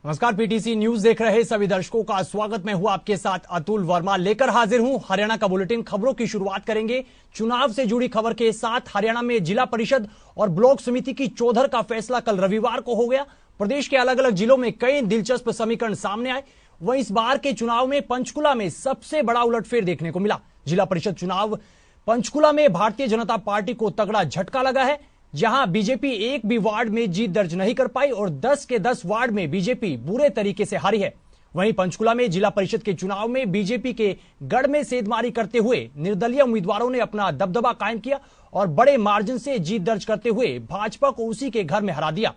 नमस्कार, PTC news देख रहे सभी दर्शकों का स्वागत। मैं हूं आपके साथ अतुल वर्मा, लेकर हाजिर हूं हरियाणा का बुलेटिन। खबरों की शुरुआत करेंगे चुनाव से जुड़ी खबर के साथ। हरियाणा में जिला परिषद और ब्लॉक समिति की चौधर का फैसला कल रविवार को हो गया। प्रदेश के अलग अलग जिलों में कई दिलचस्प समीकरण सामने आए। वहीं इस बार के चुनाव में पंचकुला में सबसे बड़ा उलटफेर देखने को मिला। जिला परिषद चुनाव पंचकुला में भारतीय जनता पार्टी को तगड़ा झटका लगा है, जहां बीजेपी एक भी वार्ड में जीत दर्ज नहीं कर पाई और 10 के 10 वार्ड में बीजेपी बुरे तरीके से हारी है। वहीं पंचकुला में जिला परिषद के चुनाव में बीजेपी के गढ़ में सेंधमारी करते हुए निर्दलीय उम्मीदवारों ने अपना दबदबा कायम किया और बड़े मार्जिन से जीत दर्ज करते हुए भाजपा को उसी के घर में हरा दिया।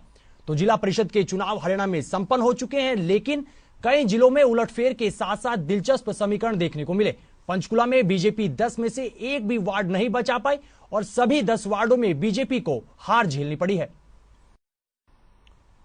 तो जिला परिषद के चुनाव हरियाणा में संपन्न हो चुके हैं, लेकिन कई जिलों में उलटफेर के साथ साथ दिलचस्प समीकरण देखने को मिले। पंचकुला में बीजेपी 10 में से एक भी वार्ड नहीं बचा पाई और सभी 10 वार्डों में बीजेपी को हार झेलनी पड़ी है।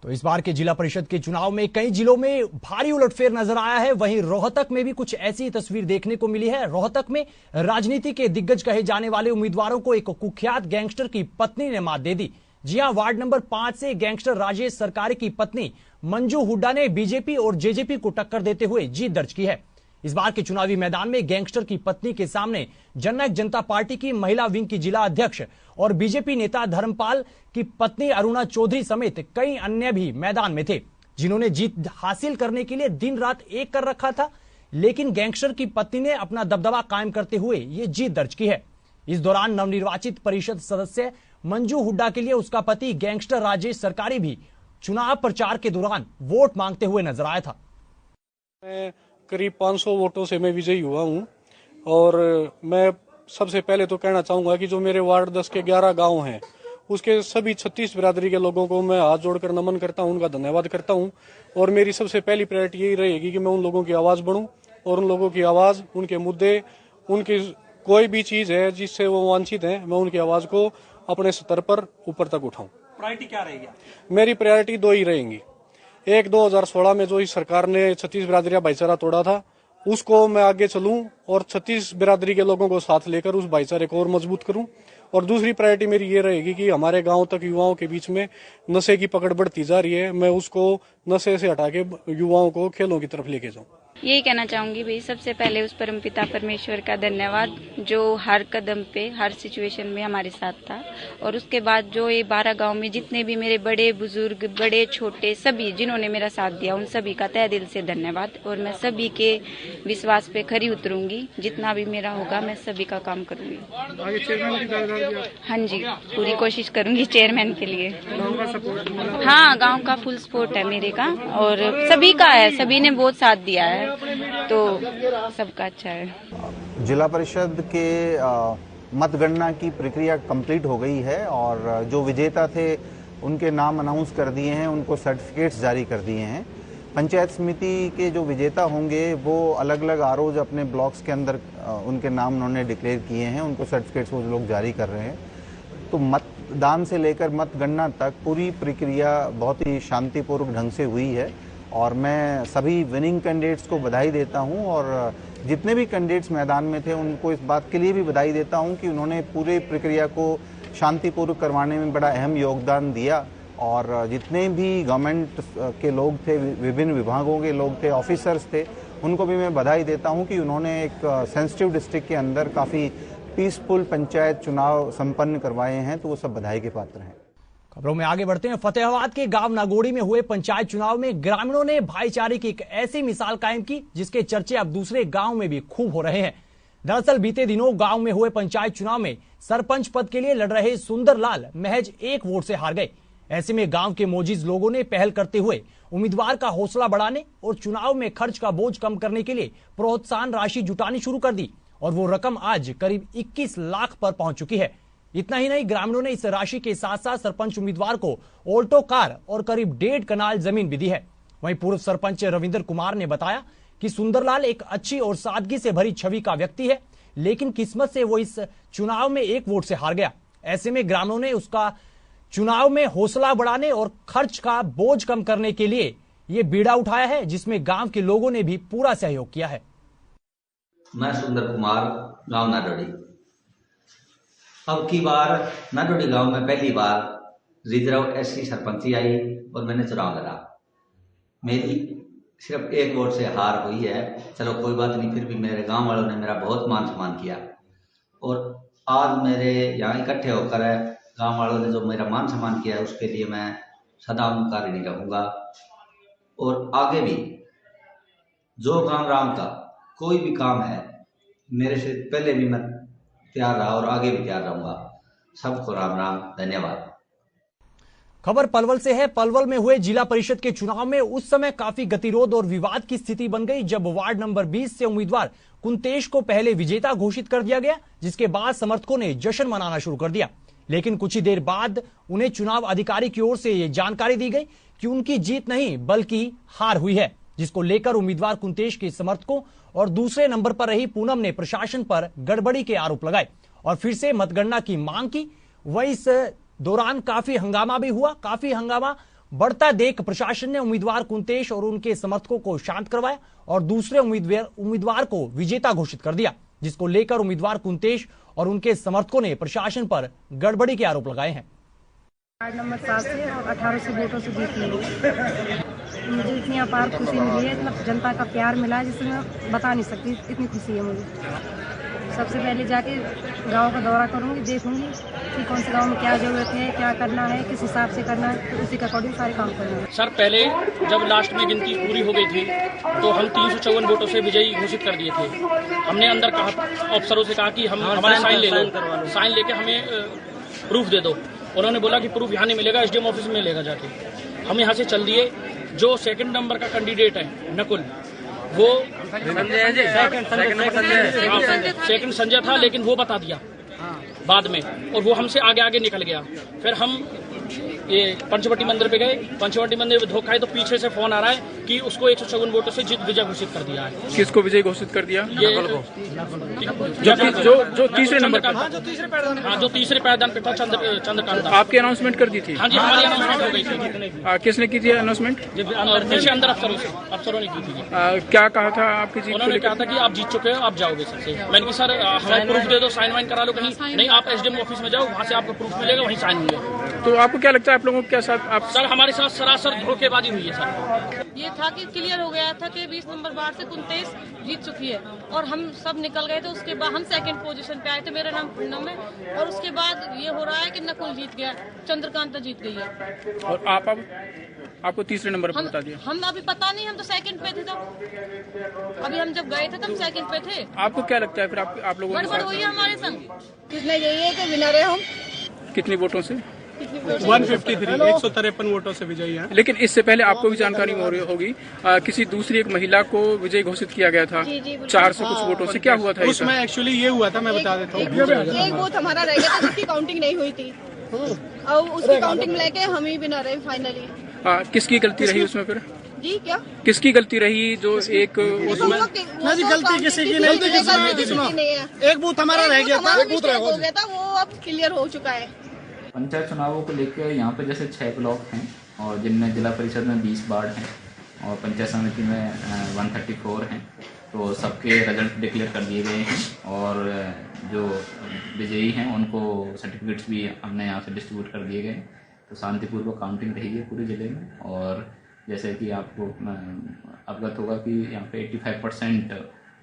तो इस बार के जिला परिषद के चुनाव में कई जिलों में भारी उलटफेर नजर आया है। वहीं रोहतक में भी कुछ ऐसी तस्वीर देखने को मिली है। रोहतक में राजनीति के दिग्गज कहे जाने वाले उम्मीदवारों को एक कुख्यात गैंगस्टर की पत्नी ने मात दे दी। जी हां, वार्ड नंबर 5 से गैंगस्टर राजेश सरकारी की पत्नी मंजू हुड्डा ने बीजेपी और जेजेपी को टक्कर देते हुए जीत दर्ज की है। इस बार के चुनावी मैदान में गैंगस्टर की पत्नी के सामने जननायक जनता पार्टी की महिला विंग की जिला अध्यक्ष और बीजेपी नेता धर्मपाल की पत्नी अरुणा चौधरी समेत कई अन्य भी मैदान में थे, जिन्होंने जीत हासिल करने के लिए दिन रात एक कर रखा था। लेकिन गैंगस्टर की पत्नी ने अपना दबदबा कायम करते हुए ये जीत दर्ज की है। इस दौरान नवनिर्वाचित परिषद सदस्य मंजू हुड्डा के लिए उसका पति गैंगस्टर राजेश सरकारी भी चुनाव प्रचार के दौरान वोट मांगते हुए नजर आया था। करीब 500 वोटों से मैं विजयी हुआ हूं और मैं सबसे पहले तो कहना चाहूंगा कि जो मेरे वार्ड 10 के 11 गांव हैं, उसके सभी 36 बिरादरी के लोगों को मैं हाथ जोड़कर नमन करता हूं, उनका धन्यवाद करता हूं। और मेरी सबसे पहली प्रायोरिटी यही रहेगी कि मैं उन लोगों की आवाज बढ़ूं और उन लोगों की आवाज, उनके मुद्दे, उनकी कोई भी चीज है जिससे वो वांछित है, मैं उनकी आवाज को अपने स्तर पर ऊपर तक उठाऊं। प्रायोरिटी क्या रहेगी? मेरी प्रायोरिटी 2 ही रहेंगी। एक 2016 में जो इस सरकार ने 36 बिरादरियां भाईचारा तोड़ा था, उसको मैं आगे चलूं और 36 बिरादरी के लोगों को साथ लेकर उस भाईचारे को और मजबूत करूं। और दूसरी प्रायोरिटी मेरी ये रहेगी कि हमारे गांव तक युवाओं के बीच में नशे की पकड़ बढ़ती जा रही है, मैं उसको नशे से हटा के युवाओं को खेलों की तरफ लेके जाऊं। यही कहना चाहूंगी भाई, सबसे पहले उस परमपिता परमेश्वर का धन्यवाद जो हर कदम पे, हर सिचुएशन में हमारे साथ था। और उसके बाद जो ये 12 गांव में जितने भी मेरे बड़े बुजुर्ग, बड़े छोटे सभी जिन्होंने मेरा साथ दिया, उन सभी का तहे दिल से धन्यवाद। और मैं सभी के विश्वास पे खरी उतरूंगी, जितना भी मेरा होगा मैं सभी का काम करूंगी। हाँ जी, पूरी कोशिश करूंगी चेयरमैन के लिए। हाँ, गाँव का फुल सपोर्ट है मेरे का और सभी का है, सभी ने बहुत साथ दिया है, तो सबका अच्छा है। जिला परिषद के मतगणना की प्रक्रिया कंप्लीट हो गई है और जो विजेता थे उनके नाम अनाउंस कर दिए हैं, उनको सर्टिफिकेट्स जारी कर दिए हैं। पंचायत समिति के जो विजेता होंगे वो अलग अलग आरोज अपने ब्लॉक्स के अंदर उनके नाम उन्होंने डिक्लेयर किए हैं, उनको सर्टिफिकेट्स वो लोग जारी कर रहे हैं। तो मतदान से लेकर मतगणना तक पूरी प्रक्रिया बहुत ही शांतिपूर्वक ढंग से हुई है और मैं सभी विनिंग कैंडिडेट्स को बधाई देता हूं और जितने भी कैंडिडेट्स मैदान में थे उनको इस बात के लिए भी बधाई देता हूं कि उन्होंने पूरे प्रक्रिया को शांतिपूर्वक करवाने में बड़ा अहम योगदान दिया। और जितने भी गवर्नमेंट के लोग थे, विभिन्न विभागों के लोग थे, ऑफिसर्स थे, उनको भी मैं बधाई देता हूँ कि उन्होंने एक सेंसिटिव डिस्ट्रिक्ट के अंदर काफ़ी पीसफुल पंचायत चुनाव संपन्न करवाए हैं, तो वो सब बधाई के पात्र हैं। खबरों में आगे बढ़ते हैं। फतेहाबाद के गांव नागोड़ी में हुए पंचायत चुनाव में ग्रामीणों ने भाईचारे की एक ऐसी मिसाल कायम की जिसके चर्चे अब दूसरे गांव में भी खूब हो रहे हैं। दरअसल बीते दिनों गांव में हुए पंचायत चुनाव में सरपंच पद के लिए लड़ रहे सुंदरलाल महज 1 वोट से हार गए। ऐसे में गांव के मोजीज लोगों ने पहल करते हुए उम्मीदवार का हौसला बढ़ाने और चुनाव में खर्च का बोझ कम करने के लिए प्रोत्साहन राशि जुटानी शुरू कर दी और वो रकम आज करीब 21 लाख पर पहुंच चुकी है। इतना ही नहीं, ग्रामीणों ने इस राशि के साथ साथ सरपंच उम्मीदवार को ऑल्टो कार और करीब 1.5 कनाल जमीन भी दी है। वहीं पूर्व सरपंच रविंद्र कुमार ने बताया कि सुंदरलाल एक अच्छी और सादगी से भरी छवि का व्यक्ति है, लेकिन किस्मत से वो इस चुनाव में 1 वोट से हार गया। ऐसे में ग्रामीणों ने उसका चुनाव में हौसला बढ़ाने और खर्च का बोझ कम करने के लिए ये बीड़ा उठाया है, जिसमें गांव के लोगों ने भी पूरा सहयोग किया है। मैं सुंदर कुमार, गांव नाडोड़ी। अब की बार नाडोड़ी गांव में पहली बार रिजर्व एससी सरपंची आई और मैंने चुनाव लड़ा। मेरी सिर्फ एक वोट से हार हुई है। चलो कोई बात नहीं, फिर भी मेरे गांव वालों ने मेरा बहुत मान सम्मान किया और आज मेरे यहाँ इकट्ठे होकर गांव वालों ने जो मेरा मान सम्मान किया है उसके लिए मैं सदा उनका ऋणी रहूंगा। और आगे भी जो गांव राम का कोई भी काम है, मेरे से पहले भी मैं तैयार रहा और आगे भी तैयार रहूंगा। सबको राम राम, धन्यवाद। खबर पलवल से है। पलवल में हुए जिला परिषद के चुनाव में उस समय काफी गतिरोध और विवाद की स्थिति बन गई जब वार्ड नंबर 20 से उम्मीदवार कुंतेश को पहले विजेता घोषित कर दिया गया, जिसके बाद समर्थकों ने जश्न मनाना शुरू कर दिया। लेकिन कुछ ही देर बाद उन्हें चुनाव अधिकारी की ओर से यह जानकारी दी गई कि उनकी जीत नहीं बल्कि हार हुई है, जिसको लेकर उम्मीदवार कुंतेश के समर्थकों और दूसरे नंबर पर रही पूनम ने प्रशासन पर गड़बड़ी के आरोप लगाए और फिर से मतगणना की मांग की। वहीं इस दौरान काफी हंगामा भी हुआ। काफी हंगामा बढ़ता देख प्रशासन ने उम्मीदवार कुंतेश और उनके समर्थकों को शांत करवाया और दूसरे उम्मीदवार को विजेता घोषित कर दिया, जिसको लेकर उम्मीदवार कुंतेश और उनके समर्थकों ने प्रशासन पर गड़बड़ी के आरोप लगाए हैं। वार्ड नंबर 7 से और 1800 वोटों से जीती है। मुझे इतनी अपार खुशी मिली है, इतना जनता का प्यार मिला है जिससे मैं बता नहीं सकती, इतनी खुशी है मुझे। सबसे पहले जाके गांव का दौरा करूंगी, देखूंगी कि कौन से गांव में क्या जरूरत है, क्या करना है, किस हिसाब से करना है, तो उसी के अकॉर्डिंग सारे काम करना है। सर पहले जब लास्ट में गिनती पूरी हो गई थी तो हम 354 वोटों से विजयी घोषित कर दिए थे। हमने अंदर कहा, अफसरों से कहा कि हम हमारे साइन ले लो, साइन लेके हमें प्रूफ दे दो। उन्होंने बोला कि प्रूफ यहाँ नहीं मिलेगा, SDM ऑफिस में मिलेगा जाके। हम यहाँ से चल दिए। जो सेकंड नंबर का कैंडिडेट है नकुल, वो सेकंड संजय था, लेकिन वो बता दिया बाद में और वो हमसे आगे आगे निकल गया। फिर हम ये पंचवटी मंदिर पे गए। पंचवटी मंदिर में धोखा है तो पीछे से फोन आ रहा है कि उसको 154 वोटों से विजय घोषित कर दिया है। किसको विजय घोषित कर दिया? ये जो तीसरे नंबर पर, जो तीसरे पायदान पे था, चंद्रकांत। आपकी अनाउंसमेंट कर दी थी? हाँ जी, हमारी अनाउंसमेंट हो गई थी। किसने की थी अनाउंसमेंट? पीछे अंदर अफसरों ने की थी। क्या कहा था आपकी जीत? उन्होंने कहा था कि आप जीत चुके हो, आप जाओगे सबसे। मैंने कहा सर हमें प्रूफ दे दो, साइन वाइन करा लो कहीं। नहीं, आप SDM ऑफिस में जाओ, वहाँ से आपको प्रूफ मिलेगा, वहीं साइन हुए। तो आपको क्या लगता है आप लोगों के साथ? आप सर हमारे साथ सरासर धोखेबाजी हुई है सर। ये था कि क्लियर हो गया था कि 20 नंबर वार्ड से कुंतेश जीत चुकी है और हम सब निकल गए थे। उसके बाद हम सेकंड पोजीशन पे आए थे, मेरा नाम पूनम है। और उसके बाद ये हो रहा है कि नकुल जीत गया, चंद्रकांता जीत गई है। और आपको तीसरे नंबर पर बता दिया? हम अभी पता नहीं, हम तो सेकंड पे थे। तब अभी हम जब गए थे तब सेकंड पे थे। आपको क्या लगता है फिर आप लोगों गड़बड़ हुई है हमारे संग? कितना यही है कि विनर है हम। कितनी वोटों से? 153 वोटों से विजयी है। लेकिन इससे पहले आपको भी जानकारी होगी, किसी दूसरी एक महिला को विजय घोषित किया गया था 400 कुछ वोटों से। क्या हुआ था उसमें? एक्चुअली ये हुआ था, मैं बता देता हूँ। एक वोट हमारा रह गया था जिसकी काउंटिंग नहीं हुई थी और उसकी काउंटिंग लेके हम ही विनर है फाइनली। किसकी गलती रही उसमें फिर? जी क्या किसकी गलती रही? जो एक उसमें गलती किसी की नहीं थी। एक बूथ हमारा रह गया था, वो अब क्लियर हो चुका है। पंचायत चुनावों को लेकर यहाँ पे जैसे 6 ब्लॉक हैं और जिनमें जिला परिषद में 20 वार्ड हैं और पंचायत समिति में 134 हैं, तो सबके रिजल्ट डिक्लेयर कर दिए गए हैं और जो विजयी हैं उनको सर्टिफिकेट्स भी हमने यहाँ से डिस्ट्रीब्यूट कर दिए गए। तो शांतिपूर्वक काउंटिंग रही है पूरे ज़िले में और जैसे कि आपको अवगत होगा कि यहाँ पे 85%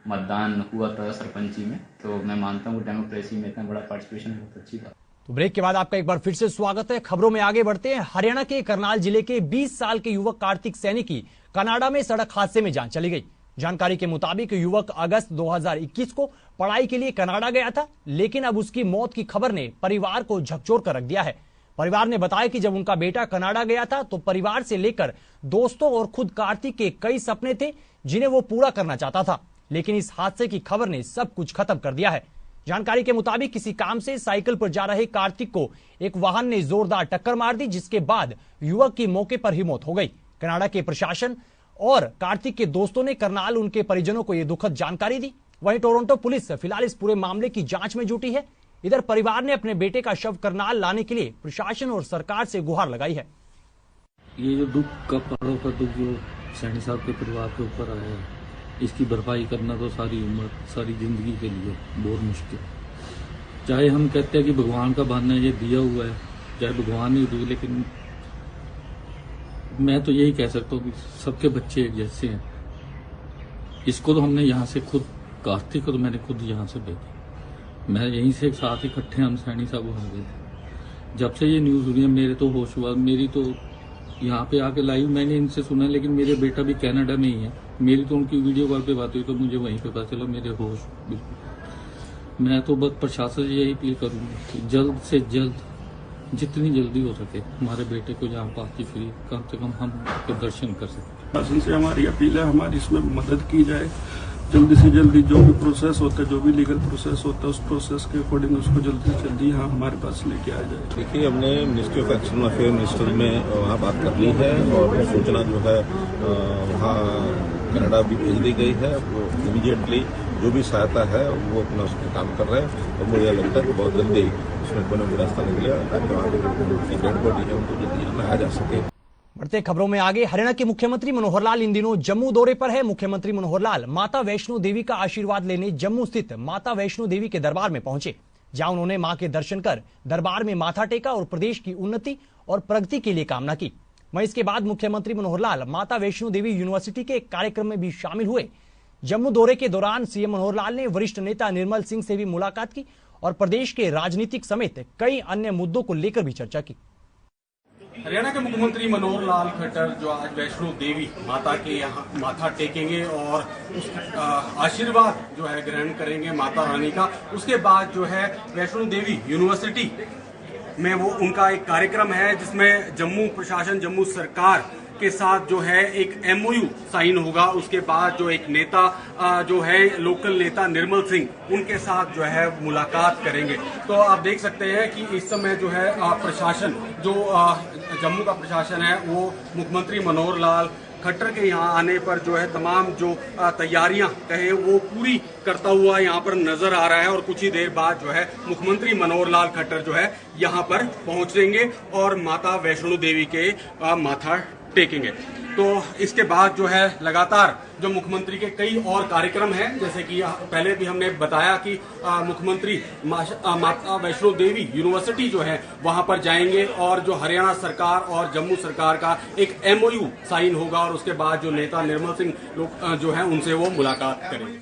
मतदान हुआ था सरपंची में। तो मैं मानता हूँ डेमोक्रेसी में इतना बड़ा पार्टिसिपेशन बहुत अच्छी था। तो ब्रेक के बाद आपका एक बार फिर से स्वागत है। खबरों में आगे बढ़ते हैं। हरियाणा के करनाल जिले के 20 साल के युवक कार्तिक सैनी की कनाडा में सड़क हादसे में जान चली गई। जानकारी के मुताबिक युवक अगस्त 2021 को पढ़ाई के लिए कनाडा गया था, लेकिन अब उसकी मौत की खबर ने परिवार को झकझोर कर रख दिया है। परिवार ने बताया कि जब उनका बेटा कनाडा गया था तो परिवार से लेकर दोस्तों और खुद कार्तिक के कई सपने थे जिन्हें वो पूरा करना चाहता था, लेकिन इस हादसे की खबर ने सब कुछ खत्म कर दिया है। जानकारी के मुताबिक किसी काम से साइकिल पर जा रहे कार्तिक को एक वाहन ने जोरदार टक्कर मार दी, जिसके बाद युवक की मौके पर ही मौत हो गई। कनाडा के प्रशासन और कार्तिक के दोस्तों ने करनाल उनके परिजनों को यह दुखद जानकारी दी। वहीं टोरंटो पुलिस फिलहाल इस पूरे मामले की जांच में जुटी है। इधर परिवार ने अपने बेटे का शव करनाल लाने के लिए प्रशासन और सरकार से गुहार लगाई है। ये जो दुख का पड़ों का दुख जो सैनी साहब के परिवार के ऊपर आया है, इसकी भरपाई करना तो सारी उम्र सारी जिंदगी के लिए बहुत मुश्किल। चाहे हम कहते हैं कि भगवान का बहाना ये दिया हुआ है, चाहे भगवान नहीं दी, लेकिन मैं तो यही कह सकता हूँ कि सबके बच्चे एक जैसे हैं। इसको तो हमने यहाँ से खुद, कार्तिक को तो मैंने खुद यहाँ से भेजा। मैं यहीं से एक साथ इकट्ठे हम सैनी साहब वहाँ गए थे। जब से ये न्यूज़ हुई है मेरे तो होश हुआ। मेरी तो यहाँ पे आके लाइव मैंने इनसे सुना, लेकिन मेरे बेटा भी कनाडा में ही है। मेरी तो उनकी वीडियो कॉल पे बात हुई तो मुझे वहीं पे पता चला मेरे होश बिल्कुल। मैं तो बस प्रशासन से यही अपील करूँगा कि जल्द से जल्द, जितनी जल्दी हो सके, हमारे बेटे को यहाँ पास फ्री कम से कम हम दर्शन कर सकें। शासन से हमारी अपील है, हमारी इसमें मदद की जाए। जल्दी से जल्दी जो भी प्रोसेस होता है, जो भी लीगल प्रोसेस होता है, उस प्रोसेस के अकॉर्डिंग उसको जल्दी से जल्दी यहाँ हमारे पास लेके आ जाए। देखिए, हमने ministry of external affair minister में वहाँ बात कर ली है और सूचना जो है वहाँ कनाडा भी भेज दी गई है। वो इमीडिएटली जो भी सहायता है वो अपना उस पर काम कर रहे हैं और मुझे लगता है कि बहुत जल्दी उसमें कोई भी रास्ता निकलेगा ताकि वहाँ की डेड बॉडी है उनको जल्दी यहाँ लाया जा सके। बढ़ते खबरों में आगे, हरियाणा के मुख्यमंत्री मनोहर लाल इन दिनों जम्मू दौरे पर है। मुख्यमंत्री मनोहर लाल माता वैष्णो देवी का आशीर्वाद लेने जम्मू स्थित माता वैष्णो देवी के दरबार में पहुंचे, जहां उन्होंने मां के दर्शन कर दरबार में माथा टेका और प्रदेश की उन्नति और प्रगति के लिए कामना की। वहीं इसके बाद मुख्यमंत्री मनोहर लाल माता वैष्णो देवी यूनिवर्सिटी के एक कार्यक्रम में भी शामिल हुए। जम्मू दौरे के दौरान सीएम मनोहर लाल ने वरिष्ठ नेता निर्मल सिंह से भी मुलाकात की और प्रदेश के राजनीतिक समेत कई अन्य मुद्दों को लेकर भी चर्चा की। हरियाणा के मुख्यमंत्री मनोहर लाल खट्टर जो आज वैष्णो देवी माता के यहाँ माथा टेकेंगे और उस आशीर्वाद जो है ग्रहण करेंगे माता रानी का। उसके बाद जो है वैष्णो देवी यूनिवर्सिटी में वो उनका एक कार्यक्रम है जिसमें जम्मू प्रशासन, जम्मू सरकार के साथ जो है एक MOU साइन होगा। उसके बाद जो एक नेता जो है लोकल नेता निर्मल सिंह, उनके साथ जो है मुलाकात करेंगे। तो आप देख सकते हैं कि इस समय जो है प्रशासन, जो जम्मू का प्रशासन है, वो मुख्यमंत्री मनोहर लाल खट्टर के यहाँ आने पर जो है तमाम जो तैयारियां कहे वो पूरी करता हुआ यहाँ पर नजर आ रहा है। और कुछ ही देर बाद जो है मुख्यमंत्री मनोहर लाल खट्टर जो है यहाँ पर पहुंचेंगे और माता वैष्णो देवी के माथा टेकेंगे। तो इसके बाद जो है लगातार जो मुख्यमंत्री के कई और कार्यक्रम हैं, जैसे कि पहले भी हमने बताया कि मुख्यमंत्री माता वैष्णो देवी यूनिवर्सिटी जो है वहां पर जाएंगे और जो हरियाणा सरकार और जम्मू सरकार का एक MOU साइन होगा और उसके बाद जो नेता निर्मल सिंह जो है उनसे वो मुलाकात करेंगे।